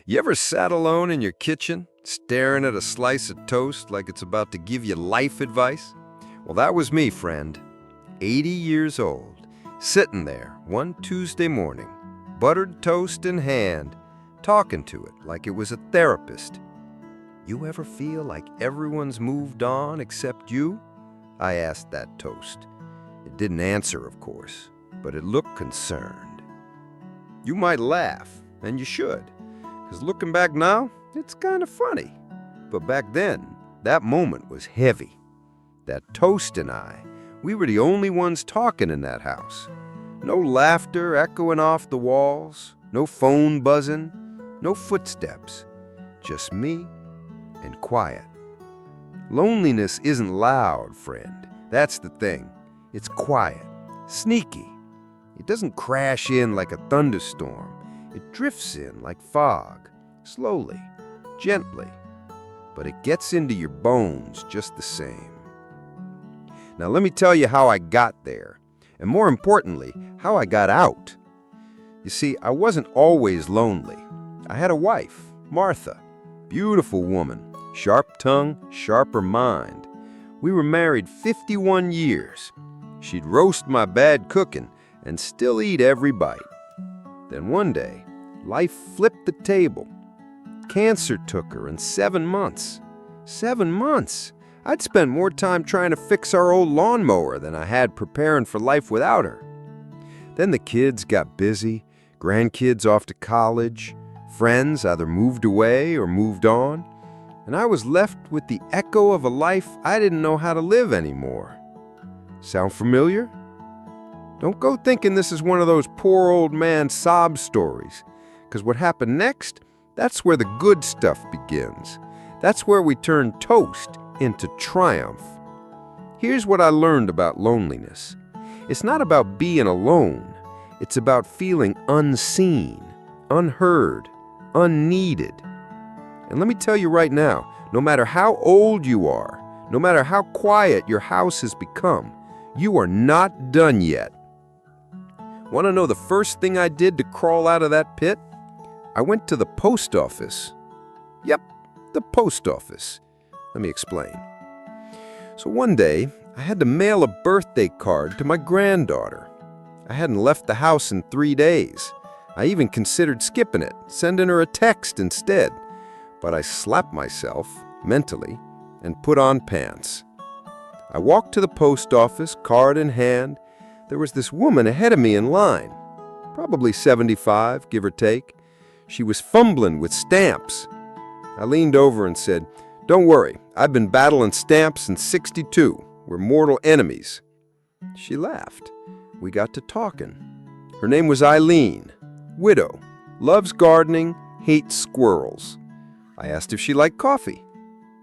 You ever sat alone in your kitchen, staring at a slice of toast like it's about to give you life advice? Well, that was me, friend. 80 years old, sitting there one Tuesday morning, buttered toast in hand, talking to it like it was a therapist. You ever feel like everyone's moved on except you? I asked that toast. It didn't answer, of course, but it looked concerned. You might laugh, and you should. Because looking back now, it's kind of funny. But back then, that moment was heavy. That toast and I, we were the only ones talking in that house. No laughter echoing off the walls, no phone buzzing, no footsteps. Just me and quiet. Loneliness isn't loud, friend. That's the thing. It's quiet, sneaky. It doesn't crash in like a thunderstorm. It drifts in like fog, slowly, gently, but it gets into your bones just the same. Now let me tell you how I got there, and more importantly, how I got out. You see, I wasn't always lonely. I had a wife, Martha, beautiful woman, sharp tongue, sharper mind. We were married 51 years. She'd roast my bad cooking and still eat every bite. Then one day, life flipped the table. Cancer took her in 7 months. 7 months! I'd spent more time trying to fix our old lawnmower than I had preparing for life without her. Then the kids got busy, grandkids off to college, friends either moved away or moved on, and I was left with the echo of a life I didn't know how to live anymore. Sound familiar? Don't go thinking this is one of those poor old man sob stories, because what happened next, that's where the good stuff begins. That's where we turn toast into triumph. Here's what I learned about loneliness. It's not about being alone. It's about feeling unseen, unheard, unneeded. And let me tell you right now, no matter how old you are, no matter how quiet your house has become, you are not done yet. Want to know the first thing I did to crawl out of that pit? I went to the post office. Yep, the post office. Let me explain. So one day, I had to mail a birthday card to my granddaughter. I hadn't left the house in 3 days. I even considered skipping it, sending her a text instead. But I slapped myself, mentally, and put on pants. I walked to the post office, card in hand. There was this woman ahead of me in line, probably 75, give or take. She was fumbling with stamps. I leaned over and said, "Don't worry, I've been battling stamps since '62. We're mortal enemies." She laughed. We got to talking. Her name was Eileen, widow, loves gardening, hates squirrels. I asked if she liked coffee.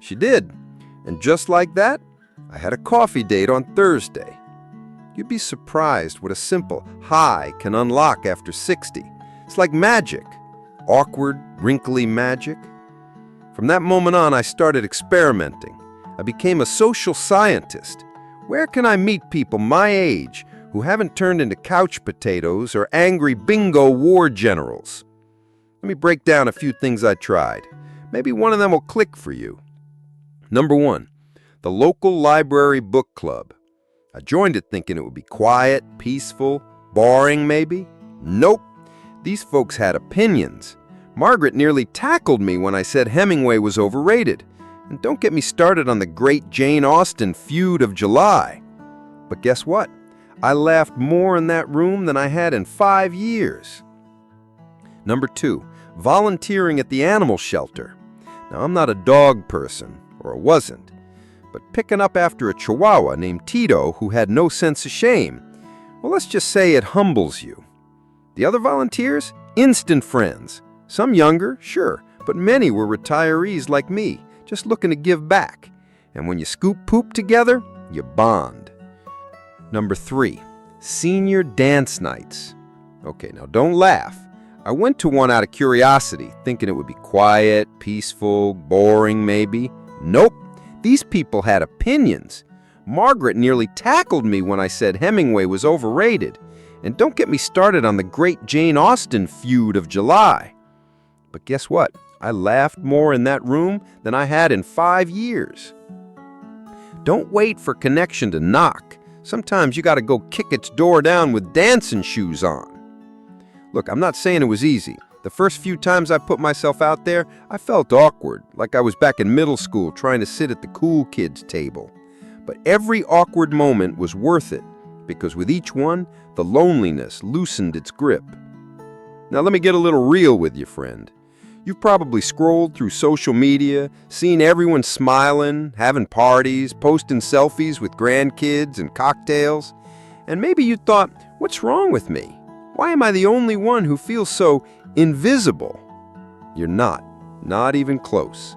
She did, and just like that, I had a coffee date on Thursday. You'd be surprised what a simple hi can unlock after 60. It's like magic. Awkward, wrinkly magic. From that moment on, I started experimenting. I became a social scientist. Where can I meet people my age who haven't turned into couch potatoes or angry bingo war generals? Let me break down a few things I tried. Maybe one of them will click for you. Number 1, the local library book club. I joined it thinking it would be quiet, peaceful, boring maybe. Nope. These folks had opinions. Margaret nearly tackled me when I said Hemingway was overrated. And don't get me started on the great Jane Austen feud of July. But guess what? I laughed more in that room than I had in 5 years. Number 2, volunteering at the animal shelter. Now, I'm not a dog person, or wasn't. But picking up after a chihuahua named Tito who had no sense of shame, well, let's just say it humbles you. The other volunteers? Instant friends. Some younger, sure, but many were retirees like me, just looking to give back. And when you scoop poop together, you bond. Number 3, senior dance nights. Okay, now don't laugh. I went to one out of curiosity, thinking it would be quiet, peaceful, boring maybe. Nope. These people had opinions. Margaret nearly tackled me when I said Hemingway was overrated. And don't get me started on the great Jane Austen feud of July. But guess what? I laughed more in that room than I had in 5 years. Don't wait for connection to knock. Sometimes you got to go kick its door down with dancing shoes on. Look, I'm not saying it was easy. The first few times I put myself out there, I felt awkward, like I was back in middle school trying to sit at the cool kids' table. But every awkward moment was worth it, because with each one, the loneliness loosened its grip. Now let me get a little real with you, friend. You've probably scrolled through social media, seen everyone smiling, having parties, posting selfies with grandkids and cocktails, and maybe you thought, what's wrong with me? Why am I the only one who feels so invisible? You're not even close.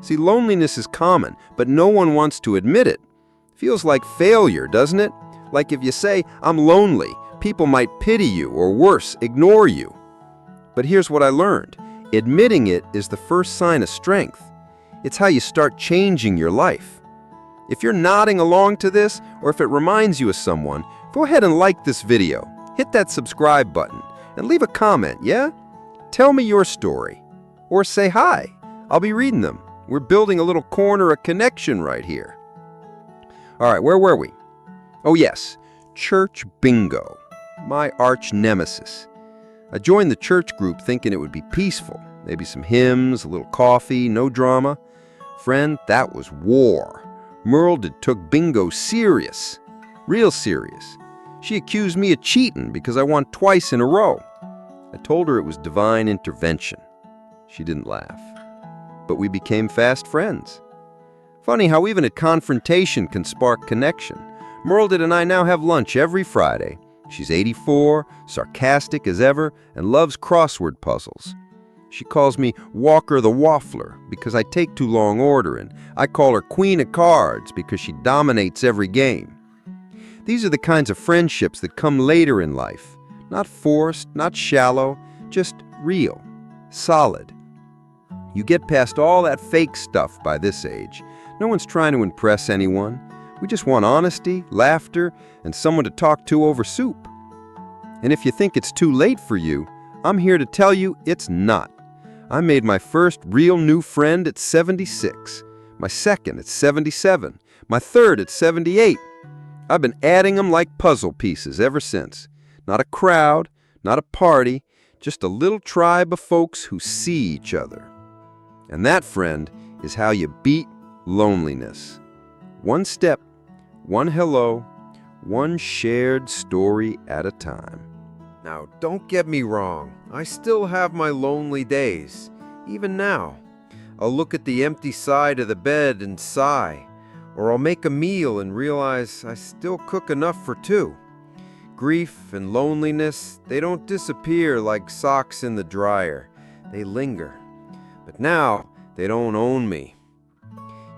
See, loneliness is common, but no one wants to admit it. Feels like failure, doesn't it? Like if you say, I'm lonely, people might pity you, or worse, ignore you. But here's what I learned. Admitting it is the first sign of strength. It's how you start changing your life. If you're nodding along to this, or if it reminds you of someone, go ahead and like this video. Hit that subscribe button and leave a comment, yeah? Tell me your story. Or say hi. I'll be reading them. We're building a little corner of connection right here. All right, where were we? Oh yes, church bingo. My arch nemesis. I joined the church group thinking it would be peaceful. Maybe some hymns, a little coffee, no drama. Friend, that was war. Merle took bingo serious. Real serious. She accused me of cheating because I won twice in a row. I told her it was divine intervention. She didn't laugh. But we became fast friends. Funny how even a confrontation can spark connection. Merle and I now have lunch every Friday. She's 84, sarcastic as ever, and loves crossword puzzles. She calls me Walker the Waffler because I take too long ordering. I call her Queen of Cards because she dominates every game. These are the kinds of friendships that come later in life. Not forced, not shallow, just real, solid. You get past all that fake stuff by this age. No one's trying to impress anyone. We just want honesty, laughter, and someone to talk to over soup. And if you think it's too late for you, I'm here to tell you it's not. I made my first real new friend at 76, my second at 77, my third at 78. I've been adding them like puzzle pieces ever since. Not a crowd, not a party, just a little tribe of folks who see each other. And that, friend, is how you beat loneliness. One step, one hello, one shared story at a time. Now, don't get me wrong. I still have my lonely days, even now. I'll look at the empty side of the bed and sigh. Or I'll make a meal and realize I still cook enough for two. Grief and loneliness, they don't disappear like socks in the dryer. They linger. But now, they don't own me.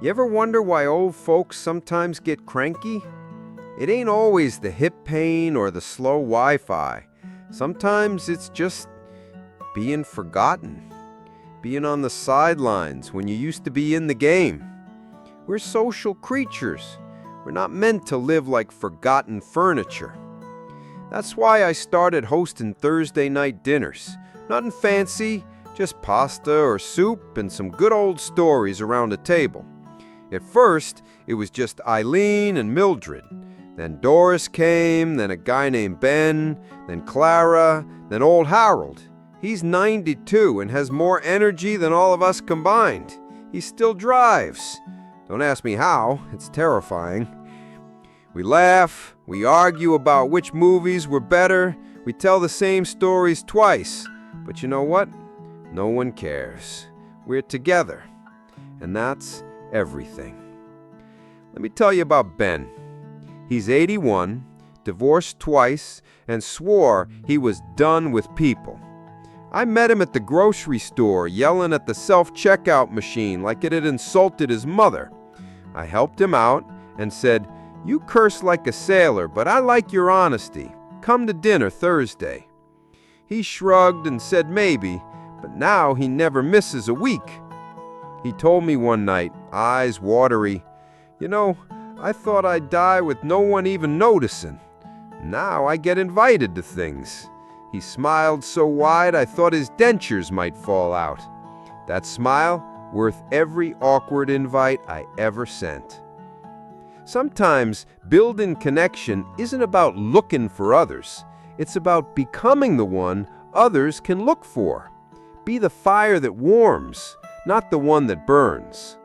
You ever wonder why old folks sometimes get cranky? It ain't always the hip pain or the slow Wi-Fi. Sometimes it's just being forgotten. Being on the sidelines when you used to be in the game. We're social creatures. We're not meant to live like forgotten furniture. That's why I started hosting Thursday night dinners. Nothing fancy, just pasta or soup and some good old stories around a table. At first, it was just Eileen and Mildred. Then Doris came, then a guy named Ben, then Clara, then old Harold. He's 92 and has more energy than all of us combined. He still drives. Don't ask me how, it's terrifying. We laugh, we argue about which movies were better, we tell the same stories twice. But you know what? No one cares. We're together. And that's everything. Let me tell you about Ben. He's 81, divorced twice, and swore he was done with people. I met him at the grocery store yelling at the self-checkout machine like it had insulted his mother. I helped him out and said, "You curse like a sailor, but I like your honesty. Come to dinner Thursday." He shrugged and said maybe, but now he never misses a week. He told me one night, eyes watery, "You know, I thought I'd die with no one even noticing. Now I get invited to things. He smiled so wide I thought his dentures might fall out. That smile, worth every awkward invite I ever sent. Sometimes building connection isn't about looking for others. It's about becoming the one others can look for. Be the fire that warms, not the one that burns.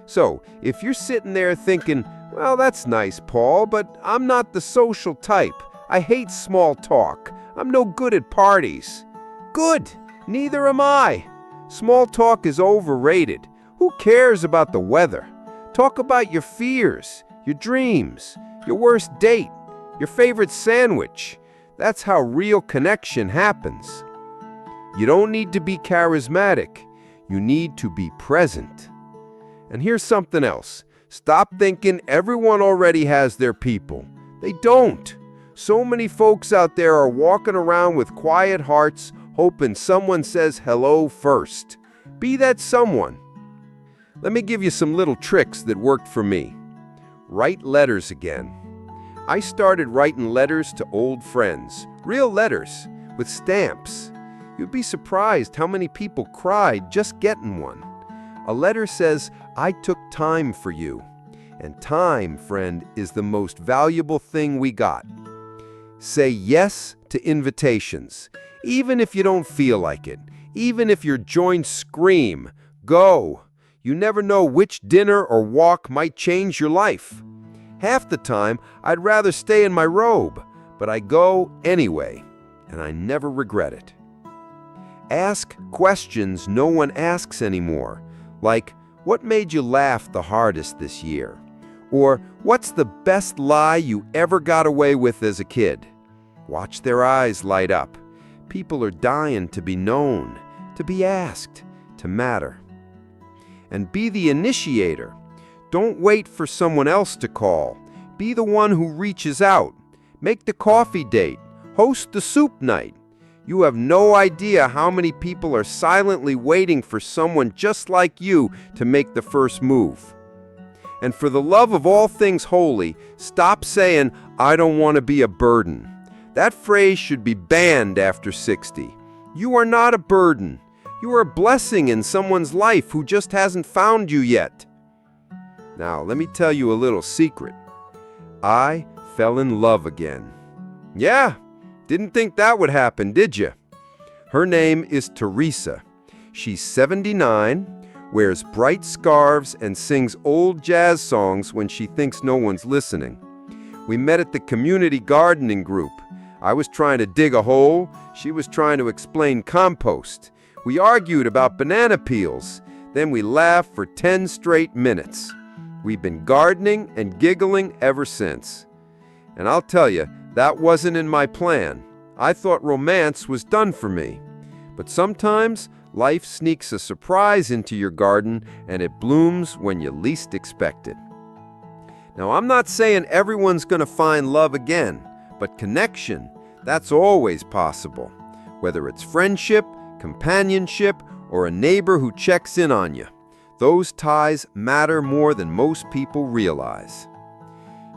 So, if you're sitting there thinking, well, that's nice, Paul, but I'm not the social type. I hate small talk. I'm no good at parties. Good, neither am I. Small talk is overrated. Who cares about the weather? Talk about your fears, your dreams, your worst date, your favorite sandwich. That's how real connection happens. You don't need to be charismatic. You need to be present. And here's something else. Stop thinking everyone already has their people. They don't. So many folks out there are walking around with quiet hearts, hoping someone says hello first. Be that someone. Let me give you some little tricks that worked for me. Write letters again. I started writing letters to old friends, real letters, with stamps. You'd be surprised how many people cried just getting one. A letter says, I took time for you. And time, friend, is the most valuable thing we got. Say yes to invitations, even if you don't feel like it, even if your joints scream, go. You never know which dinner or walk might change your life. Half the time, I'd rather stay in my robe, but I go anyway, and I never regret it. Ask questions no one asks anymore, like, what made you laugh the hardest this year? Or, what's the best lie you ever got away with as a kid? Watch their eyes light up. People are dying to be known, to be asked, to matter. And be the initiator. Don't wait for someone else to call. Be the one who reaches out. Make the coffee date. Host the soup night. You have no idea how many people are silently waiting for someone just like you to make the first move. And for the love of all things holy, stop saying, I don't want to be a burden. That phrase should be banned after 60. You are not a burden. You are a blessing in someone's life who just hasn't found you yet. Now, let me tell you a little secret. I fell in love again. Yeah, didn't think that would happen, did you? Her name is Teresa. She's 79, wears bright scarves, and sings old jazz songs when she thinks no one's listening. We met at the community gardening group. I was trying to dig a hole. She was trying to explain compost. We argued about banana peels. Then we laughed for 10 straight minutes. We've been gardening and giggling ever since. And I'll tell you, that wasn't in my plan. I thought romance was done for me. But sometimes life sneaks a surprise into your garden and it blooms when you least expect it. Now, I'm not saying everyone's going to find love again, but connection, that's always possible. Whether it's friendship, companionship, or a neighbor who checks in on you. Those ties matter more than most people realize.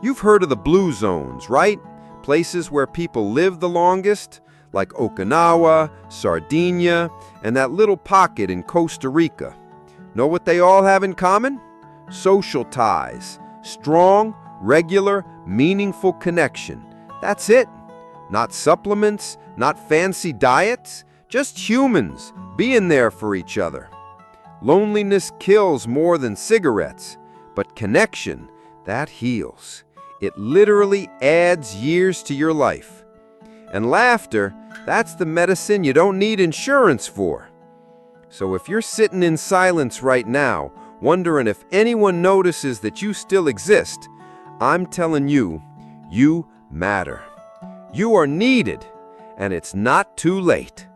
You've heard of the blue zones, right? Places where people live the longest, like Okinawa, Sardinia, and that little pocket in Costa Rica. Know what they all have in common? Social ties. Strong, regular, meaningful connection. That's it. Not supplements, not fancy diets, just humans being there for each other. Loneliness kills more than cigarettes, but connection, that heals. It literally adds years to your life. And laughter, that's the medicine you don't need insurance for. So if you're sitting in silence right now, wondering if anyone notices that you still exist, I'm telling you, you matter. You are needed, and it's not too late.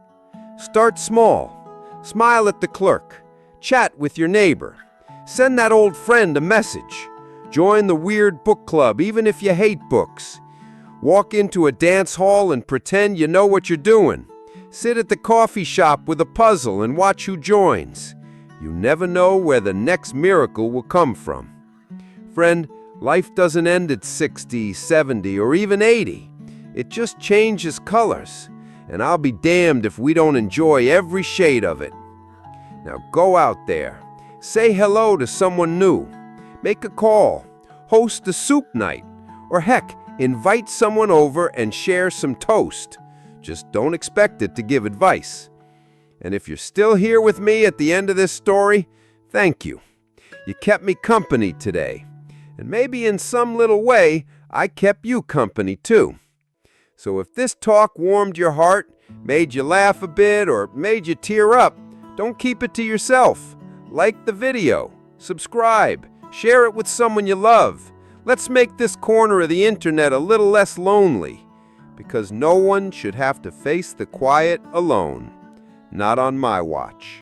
Start small. Smile at the clerk. Chat with your neighbor. Send that old friend a message. Join the weird book club, even if you hate books. Walk into a dance hall and pretend you know what you're doing. Sit at the coffee shop with a puzzle and watch who joins. You never know where the next miracle will come from. Friend, life doesn't end at 60, 70, or even 80. It just changes colors. and I'll be damned if we don't enjoy every shade of it. Now go out there, say hello to someone new, make a call, host a soup night, or heck, invite someone over and share some toast. Just don't expect it to give advice. And if you're still here with me at the end of this story, thank you. You kept me company today. And maybe in some little way, I kept you company too. So if this talk warmed your heart, made you laugh a bit, or made you tear up, don't keep it to yourself. Like the video, subscribe, share it with someone you love. Let's make this corner of the internet a little less lonely, because no one should have to face the quiet alone. Not on my watch.